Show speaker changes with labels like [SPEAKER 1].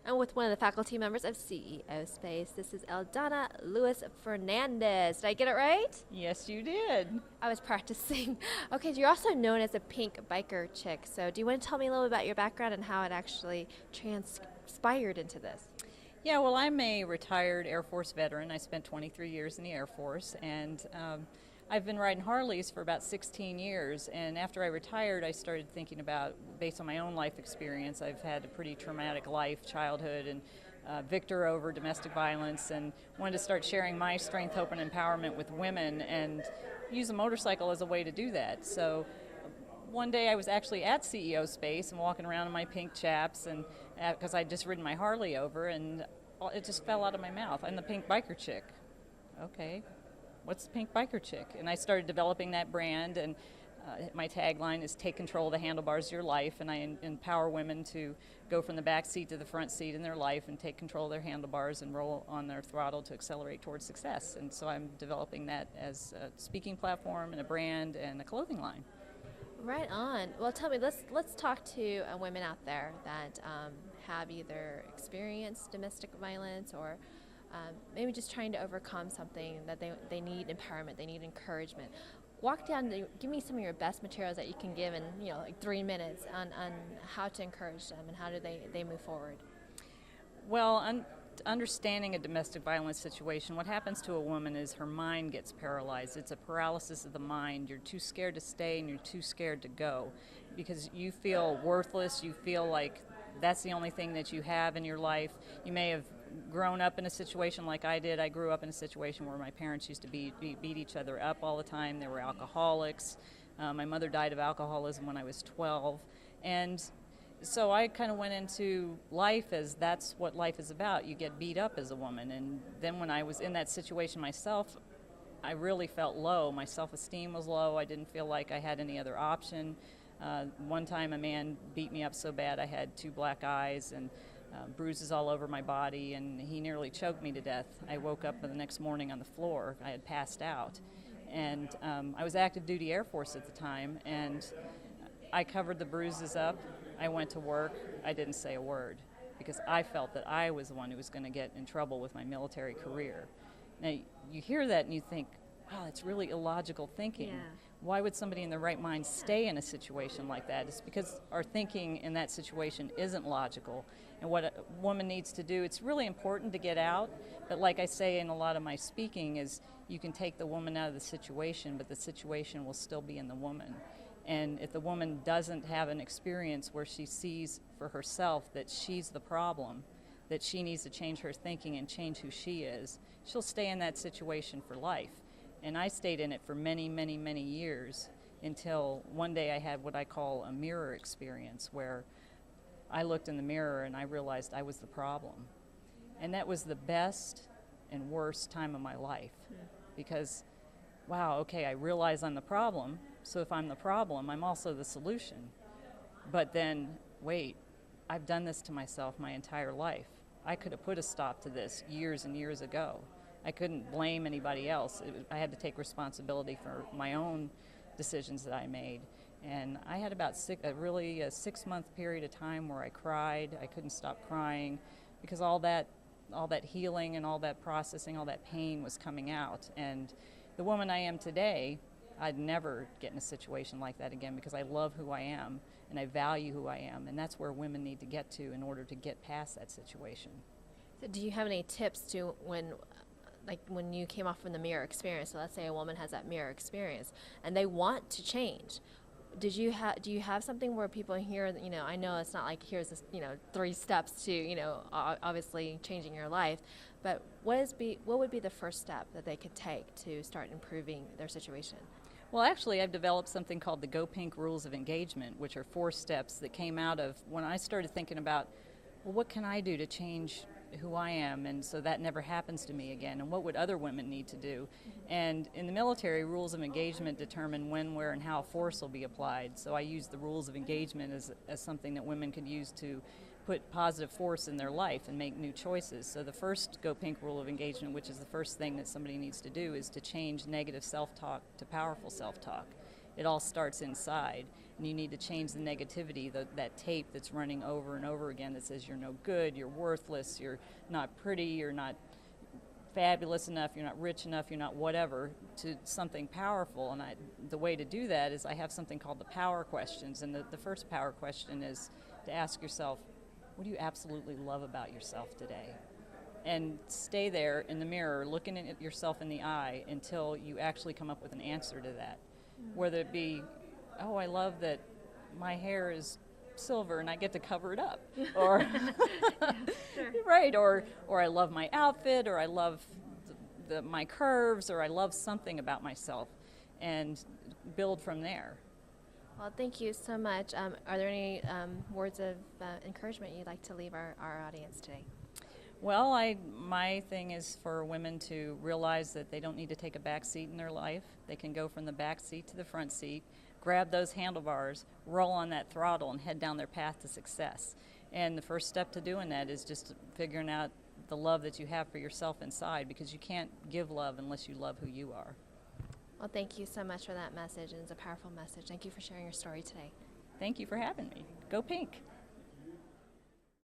[SPEAKER 1] I'm with one of the faculty members of CEO Space. This is Eldonna Lewis Fernandez. Did I get it right?
[SPEAKER 2] Yes, you did.
[SPEAKER 1] I was practicing. Okay, you're also known as a pink biker chick. So, do you want to tell me a little bit about your background and how it actually transpired into this?
[SPEAKER 2] Yeah, well, I'm a retired Air Force veteran. I spent 23 years in the Air Force, and I've been riding Harleys for about 16 years. And after I retired, I started thinking about, based on my own life experience, I've had a pretty traumatic life, childhood, and victor over domestic violence, and wanted to start sharing my strength, hope, and empowerment with women, and use a motorcycle as a way to do that. So one day I was actually at CEO Space and walking around in my pink chaps, and because I'd just ridden my Harley over, and it just fell out of my mouth. I'm the pink biker chick. Okay, what's the pink biker chick? And I started developing that brand, and my tagline is "Take control of the handlebars of your life," and I empower women to go from the back seat to the front seat in their life and take control of their handlebars and roll on their throttle to accelerate towards success. And so I'm developing that as a speaking platform and a brand and a clothing line.
[SPEAKER 1] Right on. Well, tell me. Let's talk to women out there that have either experienced domestic violence or maybe just trying to overcome something that they need empowerment, they need encouragement. Walk down. Give me some of your best materials that you can give in like 3 minutes on how to encourage them and how do they move forward.
[SPEAKER 2] Well, understanding a domestic violence situation, what happens to a woman is her mind gets paralyzed. It's a paralysis of the mind. You're too scared to stay and you're too scared to go because you feel worthless. You feel like that's the only thing that you have in your life. You may have grown up in a situation like I did. I grew up in a situation where my parents used to beat each other up all the time. They were alcoholics. My mother died of alcoholism when I was 12. And so I kind of went into life as that's what life is about. You get beat up as a woman. And then when I was in that situation myself, I really felt low. My self-esteem was low. I didn't feel like I had any other option. One time a man beat me up so bad I had 2 black eyes and bruises all over my body, and he nearly choked me to death. I woke up the next morning on the floor. I had passed out. And I was active duty Air Force at the time, and I covered the bruises up. I went to work. I didn't say a word because I felt that I was the one who was going to get in trouble with my military career. Now, you hear that and you think, wow, that's really illogical thinking.
[SPEAKER 1] Yeah.
[SPEAKER 2] Why would somebody in their right mind stay in a situation like that? It's because our thinking in that situation isn't logical. And what a woman needs to do, it's really important to get out, but like I say in a lot of my speaking, is you can take the woman out of the situation, but the situation will still be in the woman. And if the woman doesn't have an experience where she sees for herself that she's the problem, that she needs to change her thinking and change who she is, she'll stay in that situation for life. And I stayed in it for many, many, many years until one day I had what I call a mirror experience where I looked in the mirror and I realized I was the problem. And that was the best and worst time of my life because, wow, okay, I realize I'm the problem. So if I'm the problem, I'm also the solution. But then, wait, I've done this to myself my entire life. I could have put a stop to this years and years ago. I couldn't blame anybody else. I had to take responsibility for my own decisions that I made. And I had about a 6-month period of time where I cried. I couldn't stop crying because all that healing and all that processing, all that pain was coming out. And the woman I am today, I'd never get in a situation like that again because I love who I am and I value who I am, and that's where women need to get to in order to get past that situation.
[SPEAKER 1] So, do you have any tips to when you came off from the mirror experience? So, let's say a woman has that mirror experience and they want to change. Do you have something where people hear, I know it's not like here's this, 3 steps to, obviously changing your life, but what would be the first step that they could take to start improving their situation?
[SPEAKER 2] Well, actually, I've developed something called the Go Pink Rules of Engagement, which are 4 steps that came out of when I started thinking about, well, what can I do to change who I am, and so that never happens to me again, and what would other women need to do? And in the military, rules of engagement determine when, where, and how force will be applied. So I use the rules of engagement as something that women could use to put positive force in their life and make new choices. So the first Go Pink rule of engagement, which is the first thing that somebody needs to do, is to change negative self-talk to powerful self-talk. It all starts inside, and you need to change the negativity, that tape that's running over and over again that says you're no good, you're worthless, you're not pretty, you're not fabulous enough, you're not rich enough, you're not whatever, to something powerful. And the way to do that is I have something called the power questions. And the first power question is to ask yourself, what do you absolutely love about yourself today? And stay there in the mirror looking at yourself in the eye until you actually come up with an answer to that. Whether it be, oh, I love that my hair is silver and I get to cover it up, or
[SPEAKER 1] Sure.
[SPEAKER 2] right, or I love my outfit, or I love my curves, or I love something about myself, and build from there.
[SPEAKER 1] Well, thank you so much. Are there any words of encouragement you'd like to leave our audience today?
[SPEAKER 2] Well, my thing is for women to realize that they don't need to take a back seat in their life. They can go from the back seat to the front seat, grab those handlebars, roll on that throttle, and head down their path to success. And the first step to doing that is just figuring out the love that you have for yourself inside, because you can't give love unless you love who you are.
[SPEAKER 1] Well, thank you so much for that message, and it's a powerful message. Thank you for sharing your story today.
[SPEAKER 2] Thank you for having me. Go Pink.